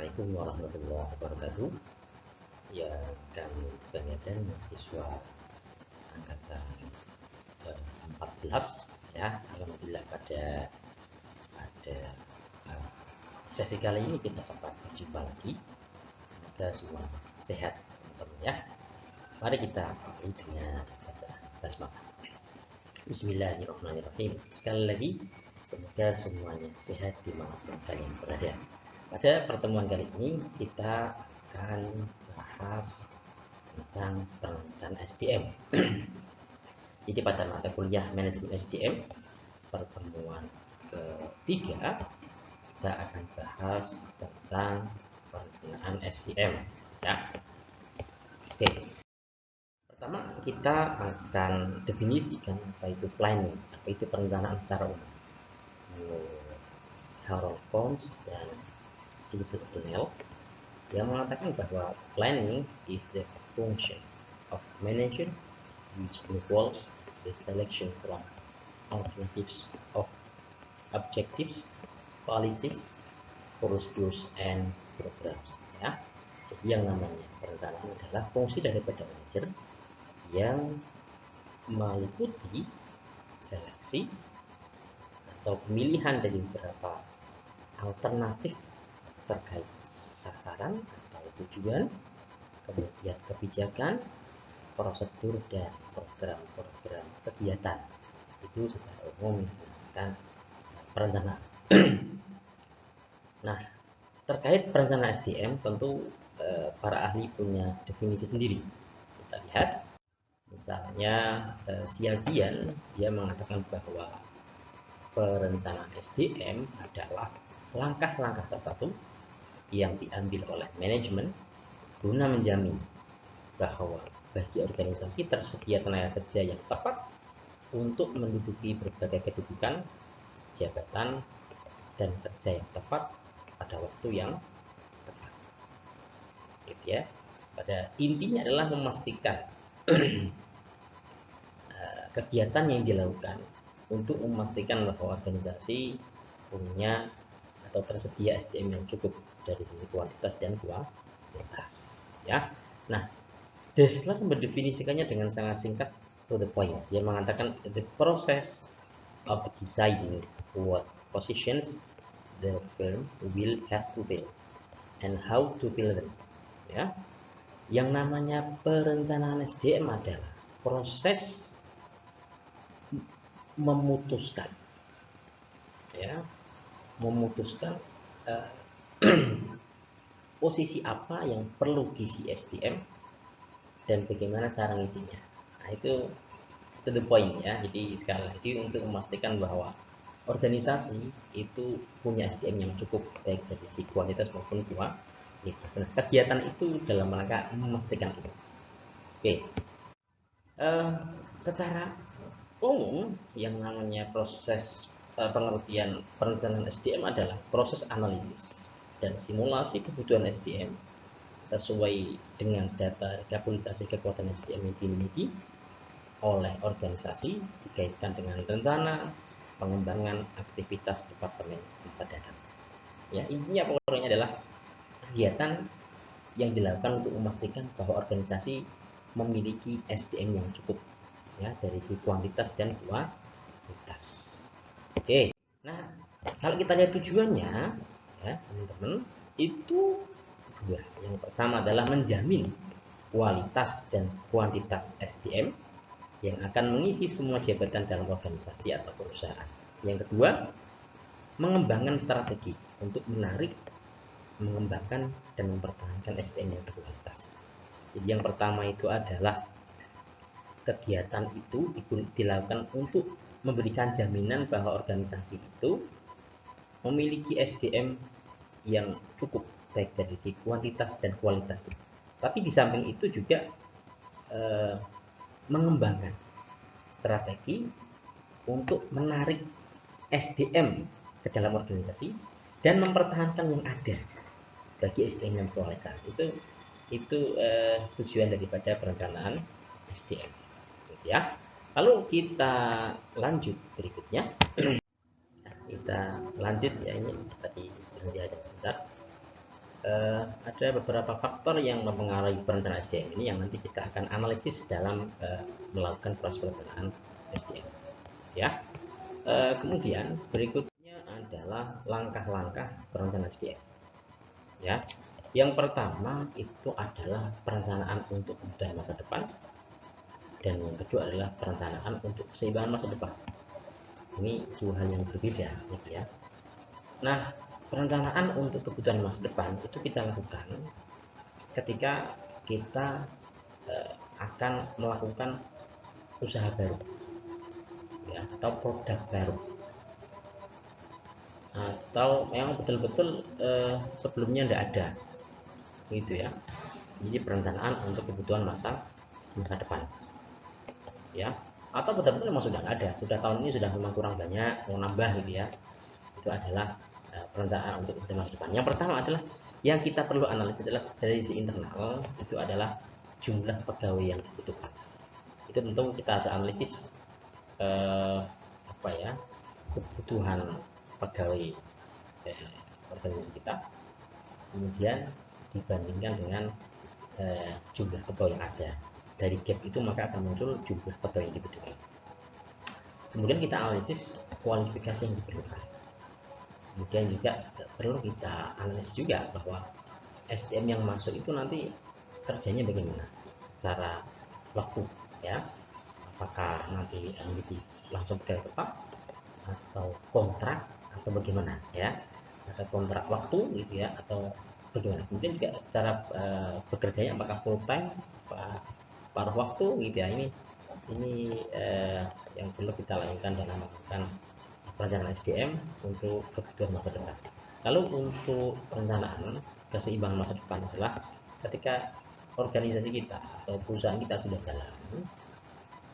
Assalamualaikum warahmatullahi wabarakatuh. Ya, kami kegiatan mahasiswa angkatan 14 ya. Alhamdulillah pada eh, sesi kali ini kita dapat berjumpa lagi. Semoga semua sehat teman-teman ya. Mari kita mulai dengan bacaan basmalah. Bismillahirrahmanirrahim. Sekali lagi, semoga semuanya sehat dimanapun kalian berada. Pada pertemuan kali ini kita akan bahas tentang perencanaan SDM. Jadi pada mata kuliah manajemen SDM pertemuan ketiga kita akan bahas tentang perencanaan SDM ya. Oke. Pertama kita akan definisikan apa itu planning, apa itu perencanaan secara umum. Harold Kohns dan Sylvia O'Donnell yang mengatakan bahwa planning is the function of management which involves the selection from alternatives of objectives, policies, procedures, and programs. Ya, jadi yang namanya perencanaan adalah fungsi daripada manajer yang meliputi seleksi atau pemilihan dari beberapa alternatif terkait sasaran atau tujuan, kemudian kebijakan, prosedur, dan program-program kegiatan. Itu secara umum dinamakan perencanaan. Nah, terkait perencanaan SDM tentu para ahli punya definisi sendiri. Kita lihat, misalnya Siagian dia mengatakan bahwa perencanaan SDM adalah langkah-langkah tertentu yang diambil oleh manajemen guna menjamin bahwa bagi organisasi tersedia tenaga kerja yang tepat untuk menduduki berbagai kedudukan, jabatan, dan kerja yang tepat pada waktu yang tepat. Gitu ya. Pada intinya adalah memastikan kegiatan yang dilakukan untuk memastikan bahwa organisasi punya atau tersedia SDM yang cukup dari sisi kuantitas dan kualitas ya. Nah, Dessler mendefinisikannya dengan sangat singkat to the point. Dia mengatakan the process of deciding what positions the firm will have to fill and how to fill them. Ya, yang namanya perencanaan SDM adalah proses memutuskan, ya, memutuskan posisi apa yang perlu diisi SDM dan bagaimana cara ngisinya. Nah, itu to the point ya. Jadi sekali lagi untuk memastikan bahwa organisasi itu punya SDM yang cukup baik dari sisi kualitas maupun kualitas. Nah, kegiatan itu dalam rangka memastikan itu. Oke. Secara umum yang namanya proses pengertian perencanaan SDM adalah proses analisis dan simulasi kebutuhan SDM sesuai dengan data rekapitulasi kekuatan SDM yang dimiliki oleh organisasi dikaitkan dengan rencana pengembangan aktivitas departemen pencatatan. Ya, intinya pokoknya adalah kegiatan yang dilakukan untuk memastikan bahwa organisasi memiliki SDM yang cukup ya dari sisi kuantitas dan kualitas. Oke. Nah, kalau kita lihat tujuannya ya, teman-teman, itu dua. Yang pertama adalah menjamin kualitas dan kuantitas SDM yang akan mengisi semua jabatan dalam organisasi atau perusahaan. Yang kedua, mengembangkan strategi untuk menarik, mengembangkan, dan mempertahankan SDM yang berkualitas. Jadi yang pertama itu adalah kegiatan itu dilakukan untuk memberikan jaminan bahwa organisasi itu memiliki SDM yang cukup baik dari sisi kuantitas dan kualitas. Tapi di samping itu juga mengembangkan strategi untuk menarik SDM ke dalam organisasi dan mempertahankan yang ada bagi SDM yang kualitas. Itu tujuan daripada perencanaan SDM. Ya. Lalu kita lanjut berikutnya. Kita lanjut ya, ini tadi berhenti ada sebentar. ada beberapa faktor yang mempengaruhi perencanaan SDM ini yang nanti kita akan analisis dalam melakukan proses perencanaan SDM. Ya, kemudian berikutnya adalah langkah-langkah perencanaan SDM. Ya, yang pertama itu adalah perencanaan untuk kebutuhan masa depan, dan yang kedua adalah perencanaan untuk keseimbangan masa depan. Ini dua hal yang berbeda, gitu ya. Nah, perencanaan untuk kebutuhan masa depan itu kita lakukan ketika kita akan melakukan usaha baru, ya, atau produk baru, atau yang betul-betul sebelumnya tidak ada, gitu ya. Jadi perencanaan untuk kebutuhan masa depan, ya, atau betul-betul memang sudah ada, sudah tahun ini sudah memang kurang banyak, mau nambah, gitu ya. Itu adalah perencanaan untuk kebutuhan masa depan. Yang pertama adalah yang kita perlu analisis adalah dari sisi internal, itu adalah jumlah pegawai yang dibutuhkan. Itu tentu kita ada analisis apa ya, kebutuhan pegawai organisasi kita, kemudian dibandingkan dengan jumlah pegawai yang ada. Dari gap itu maka akan muncul jumlah pegawai yang dibutuhkan. Kemudian kita analisis kualifikasi yang diperlukan. Kemudian juga perlu kita analisis juga bahwa SDM yang masuk itu nanti kerjanya bagaimana secara waktu, ya, apakah nanti menjadi langsung pegawai tetap atau kontrak atau bagaimana, ya, ada kontrak waktu, gitu ya, atau bagaimana. Kemudian juga secara bekerjanya apakah full time, paruh waktu, gitu ya. Ini yang perlu kita lakukan dalam melakukan perencanaan SDM untuk kebutuhan masa depan. Lalu untuk perencanaan keseimbangan masa depan adalah ketika organisasi kita atau perusahaan kita sudah jalan,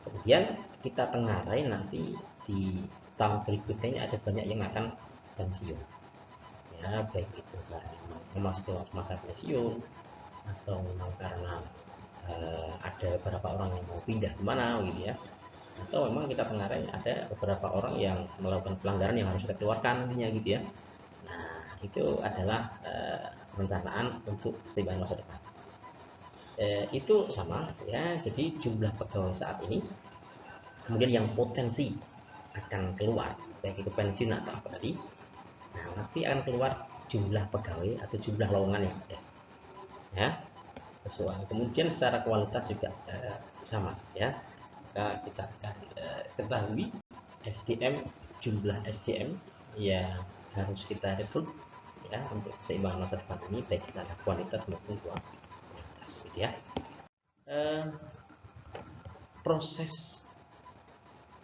kemudian kita tengarai nanti di tahun berikutnya ini ada banyak yang akan pensiun, ya, baik itu karena memasuki masa pensiun atau memang karena ada beberapa orang yang mau pindah kemana, gitu ya, atau memang kita tengarai ada beberapa orang yang melakukan pelanggaran yang harus kita keluarkan nantinya, gitu ya. Nah, itu adalah perencanaan untuk keseimbangan masa depan. Itu sama, ya, jadi jumlah pegawai saat ini, kemudian yang potensi akan keluar, baik itu pensiun atau apa tadi. Nah, nanti akan keluar jumlah pegawai atau jumlah lowongan yang ada, ya, sesuai. Kemudian secara kualitas juga sama, ya. Kita akan ketahui SDM, jumlah SDM yang harus kita rekrut, ya, untuk keseimbangan masa depan ini baik secara kualitas maupun kualitas, gitu ya. Proses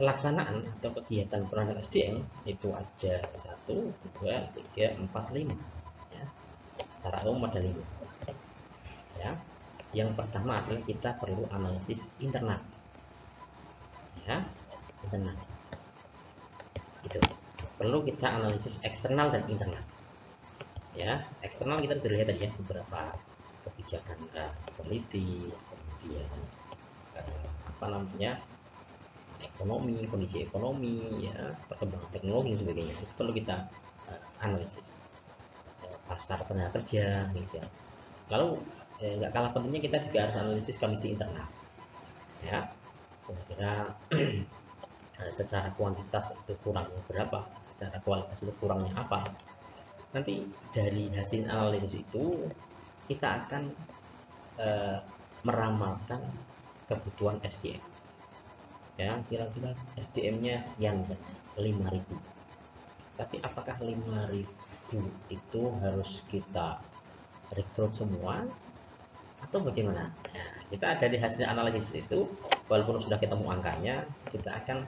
pelaksanaan atau kegiatan perencanaan SDM itu ada 1, 2, 3, 4, 5, ya. Secara umum ada 5, ya. Yang pertama adalah kita perlu analisis internal, ya, internal. Itu perlu kita analisis eksternal dan internal, ya. Eksternal kita sudah lihat tadi, ya, beberapa kebijakan politik, kemudian apa namanya, ekonomi, kondisi ekonomi, ya, perkembangan teknologi dan sebagainya. Itu perlu kita analisis pasar tenaga kerja, gitu ya. Lalu nggak kalah pentingnya kita juga harus analisis kondisi internal, ya, kira-kira secara kuantitas itu kurangnya berapa, secara kualitas itu kurangnya apa. Nanti dari hasil analisis itu kita akan meramalkan kebutuhan SDM, ya, kira-kira SDM-nya sekian, misalnya 5.000. Tapi apakah 5.000 itu harus kita rekrut semua atau bagaimana? Nah, kita dari hasil analisis itu, walaupun sudah ketemu angkanya, kita akan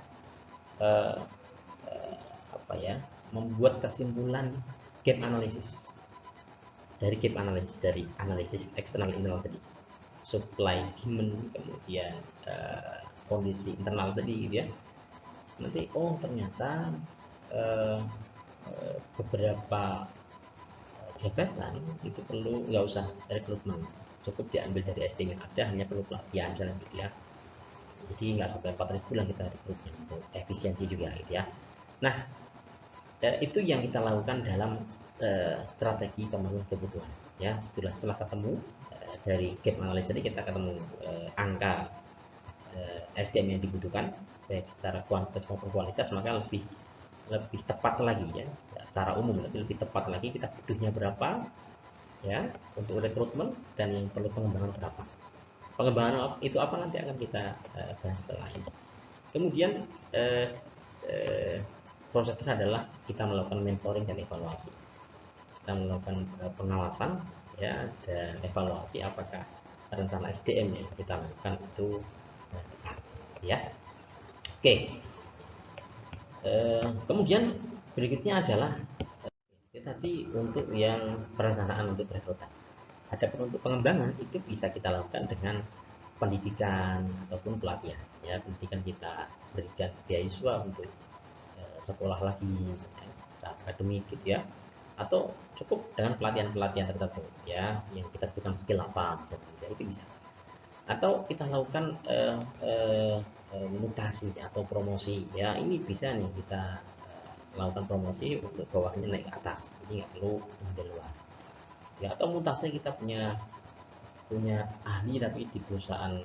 apa ya, membuat kesimpulan gap analisis. Dari gap analisis, dari analisis eksternal internal tadi, supply demand, kemudian kondisi internal tadi, gitu ya. Nanti ternyata beberapa jabatan itu perlu nggak usah rekrutmen, cukup diambil dari SDM yang ada, hanya perlu pelatihan misalnya, gitu ya. Jadi nggak sampai 4.000 lah kita rekrutmen, untuk efisiensi juga, gitu ya. Nah, Itu yang kita lakukan dalam strategi pembangunan kebutuhan. Ya, setelah ketemu dari gap analysis tadi kita ketemu angka SDM yang dibutuhkan baik secara kuantitas maupun kualitas, maka lebih tepat lagi ya, secara umum lebih tepat lagi kita butuhnya berapa ya untuk rekrutmen, dan yang perlu pengembangan berapa. Pengembangan itu apa nanti akan kita bahas setelah ini. Kemudian proses adalah kita melakukan mentoring dan evaluasi. Kita melakukan pengawasan ya dan evaluasi apakah rencana SDM yang kita lakukan itu tepat ya. Oke. Kemudian berikutnya adalah tadi untuk yang perencanaan untuk perekrutan. Adapun untuk pengembangan itu bisa kita lakukan dengan pendidikan ataupun pelatihan. Ya, pendidikan kita berikan beasiswa untuk sekolah lagi misalnya secara akademik gitu ya, atau cukup dengan pelatihan-pelatihan tertentu ya yang kita butuhkan skill apa misalnya, itu bisa. Atau kita lakukan mutasi atau promosi ya, ini bisa nih kita lakukan promosi untuk bawahnya naik ke atas, jadi nggak perlu dari luar ya. Atau mutasi kita punya ahli tapi di perusahaan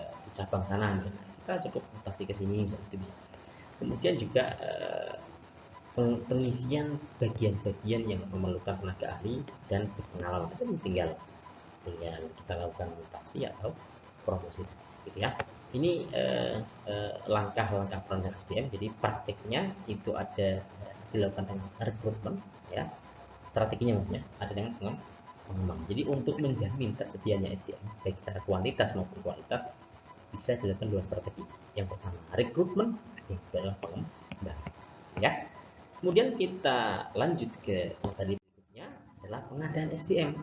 di cabang sana misalnya, kita cukup mutasi ke sini misalnya, itu bisa. Kemudian juga pengisian bagian-bagian yang memerlukan tenaga ahli dan berpengalaman, itu tinggal kita lakukan mutasi atau promosi gitu ya. Ini langkah-langkah perencanaan SDM. Jadi prakteknya itu ada dilakukan dengan rekrutmen ya, strateginya maksudnya ada dengan pengembang. Jadi untuk menjamin tersedianya SDM baik secara kuantitas maupun kualitas bisa dilakukan dua strategi. Yang pertama rekrutmen, yang kedua adalah pengembang ya. Kemudian kita lanjut ke materi berikutnya adalah pengadaan SDM.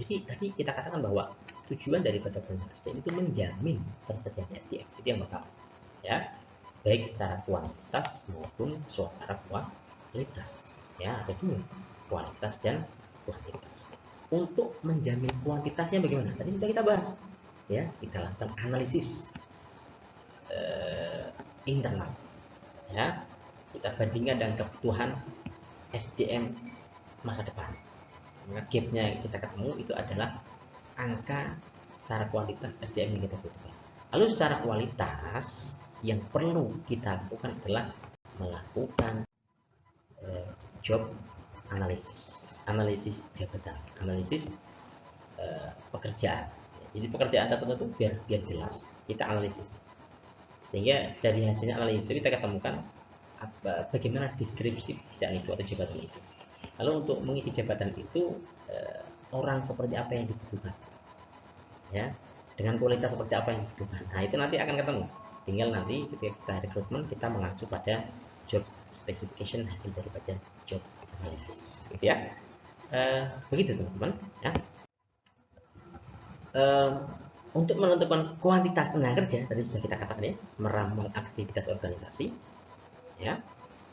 Jadi tadi kita katakan bahwa tujuan daripada perencanaan SDM itu menjamin tersedianya SDM, itu yang pertama ya, baik secara kuantitas maupun secara kualitas ya, ada dua, kualitas dan kuantitas. Untuk menjamin kuantitasnya bagaimana? Tadi sudah kita bahas ya, kita lakukan analisis internal ya, kita bandingkan dengan kebutuhan SDM masa depan. Maka gapnya yang kita ketemu itu adalah angka secara kuantitas SDM yang kita butuhkan. Lalu secara kualitas yang perlu kita lakukan adalah melakukan job analisis jabatan, analisis pekerjaan. Jadi pekerjaan tertentu biar jelas kita analisis, sehingga dari hasilnya analisis kita ketemukan bagaimana deskripsi pekerjaan itu atau jabatan itu. Lalu untuk mengisi jabatan itu orang seperti apa yang dibutuhkan ya, dengan kualitas seperti apa yang dibutuhkan. Nah itu nanti akan ketemu, tinggal nanti ketika kita rekrutmen kita mengacu pada job specification hasil daripada job analysis gitu ya. Begitu teman-teman ya. Untuk menentukan kuantitas tenaga kerja tadi sudah kita katakan ya, meramal aktivitas organisasi ya,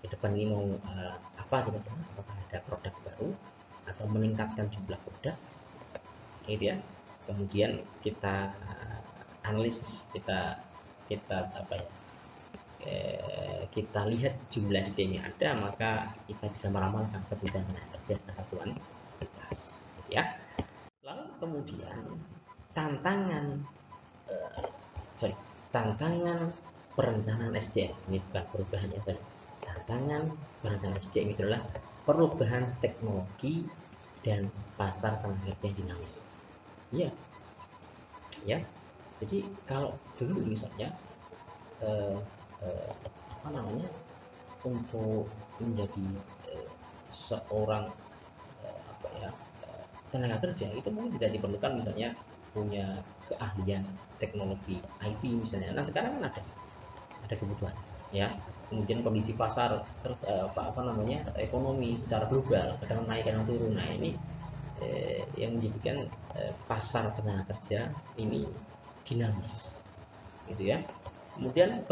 ke depan ini mau apa gitu, apakah ada produk baru atau meningkatkan jumlah produk gitu ya. Kemudian kita analisis, kita apa ya, kita lihat jumlah SDM yang ada, maka kita bisa meramalkan kebutuhan tenaga kerja secara kuantitas gitu ya. Lalu kemudian tantangan perencanaan SDM ini bukan perubahan ya, tantangan perencanaan SDM itu adalah perubahan teknologi dan pasar tenaga kerja yang dinamis. Iya, ya. Jadi kalau dulu misalnya untuk menjadi seorang tenaga kerja itu mungkin tidak diperlukan misalnya punya keahlian teknologi IT misalnya. Nah sekarang kan ada kebutuhan ya. Kemudian kondisi pasar ekonomi secara global kadang naik kadang turun. Nah ini yang menjadikan pasar tenaga kerja ini dinamis gitu ya. Kemudian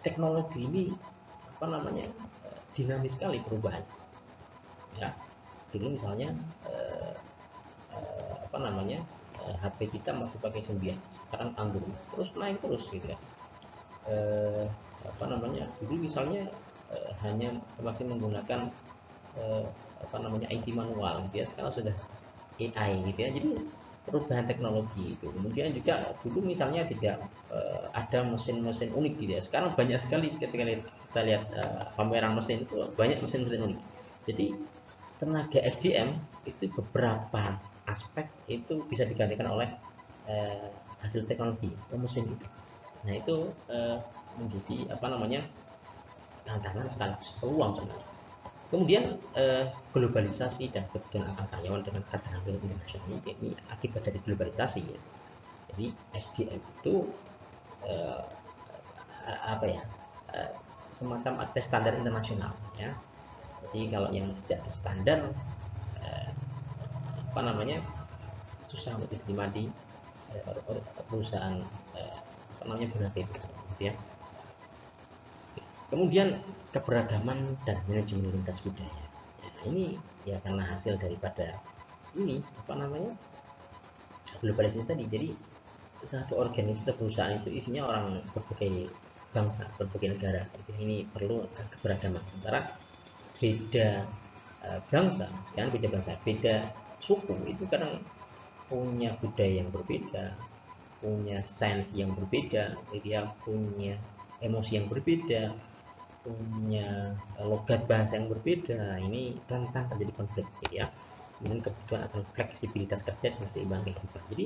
teknologi ini dinamis sekali perubahan ya. Dulu misalnya HP kita masih pakai Symbian, sekarang Android terus naik terus gitu ya. Dulu misalnya hanya masih menggunakan IT manual gitu ya. Sekarang sudah AI gitu ya. Jadi perubahan teknologi itu. Kemudian juga dulu misalnya tidak ada mesin-mesin unik gitu ya. Sekarang banyak sekali ketika kita lihat pameran mesin itu banyak mesin-mesin unik. Jadi tenaga SDM itu beberapa aspek itu bisa digantikan oleh hasil teknologi atau mesin itu. Nah itu menjadi tantangan sekaligus peluang sebenarnya. Kemudian globalisasi dan kebutuhan akan karyawan dengan keterampilan internasional ini akibat dari globalisasi ya. Jadi SDM itu eh, semacam ada standar internasional ya. Jadi kalau yang tidak berstandar eh, susah untuk diterima di perusahaan berbagai besar gitu ya. Kemudian keberagaman dan manajemen lintas budaya. Nah, ini ya karena hasil daripada ini globalisasi tadi. Jadi satu organisasi atau perusahaan itu isinya orang berbagai bangsa, berbagai negara. Ini perlu keberagaman. Sementara beda bangsa, jangan beda bangsa, beda suku itu kadang punya budaya yang berbeda, punya sains yang berbeda, dia punya emosi yang berbeda, punya logat bahasa yang berbeda. Ini rentan terjadi konflik ya. Kemudian kebutuhan akan fleksibilitas kerja dan keseimbangan kehidupan. Jadi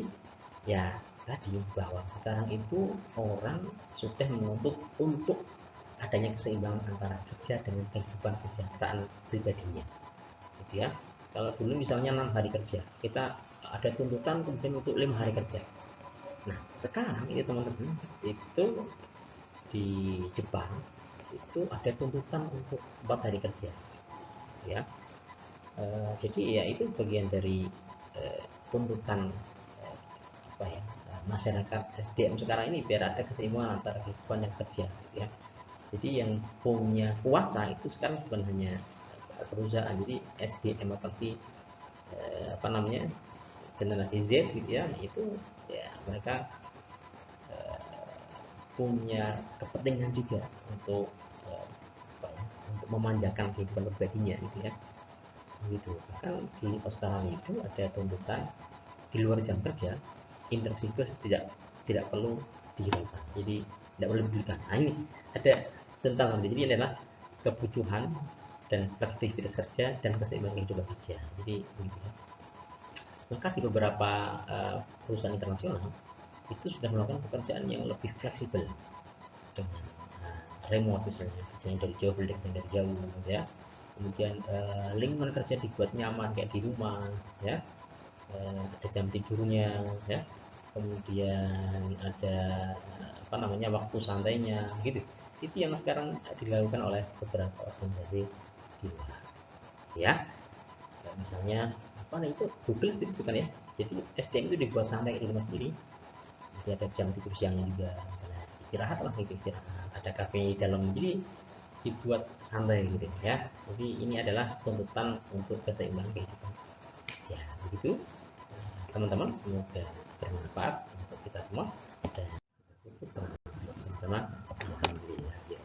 ya tadi bahwa sekarang itu orang sudah menuntut untuk adanya keseimbangan antara kerja dengan kehidupan kesejahteraan pribadinya gitu ya. Kalau dulu misalnya 6 hari kerja, kita ada tuntutan kemudian untuk 5 hari kerja. Nah sekarang ini teman-teman, itu di Jepang itu ada tuntutan untuk 4 hari kerja ya. Jadi ya itu bagian dari tuntutan masyarakat SDM sekarang ini biar ada keseimbangan antara kehidupan dan kerja gitu ya. Jadi yang punya kuasa itu sekarang bukan hanya perusahaan, jadi SDM seperti generasi Z gitu ya, itu ya mereka punya kepentingan juga untuk untuk memanjakan kehidupan pribadinya gitu ya. Begitu. Bahkan di Australia itu ada tuntutan di luar jam kerja interaksi itu tidak perlu dihilangkan, jadi tidak perlu diberikan. Nah ini ada tentang, jadi ini adalah kebutuhan dan fleksibilitas kerja dan keseimbangan kehidupan kerja. Jadi begitu ya. Maka di beberapa perusahaan internasional itu sudah melakukan pekerjaan yang lebih fleksibel dengan remote, misalnya kerjanya dari jauh, dari jauh ya. Kemudian lingkungan kerja dibuat nyaman kayak di rumah ya. Ada jam tidurnya ya, kemudian ada waktu santainya gitu. Itu yang sekarang dilakukan oleh beberapa organisasi di luar ya. Misalnya itu Google itu kan ya. Jadi SDM itu dibuat santai di rumah sendiri, jadi ada jam tidur siangnya juga, misalnya istirahat lah gitu, istirahat, ada kafe di dalam, jadi dibuat santai gitu ya. Jadi ini adalah tuntutan untuk keseimbangan kehidupan kerja begitu teman-teman. Semoga bermanfaat untuk kita semua dan sama-sama. Alhamdulillah ya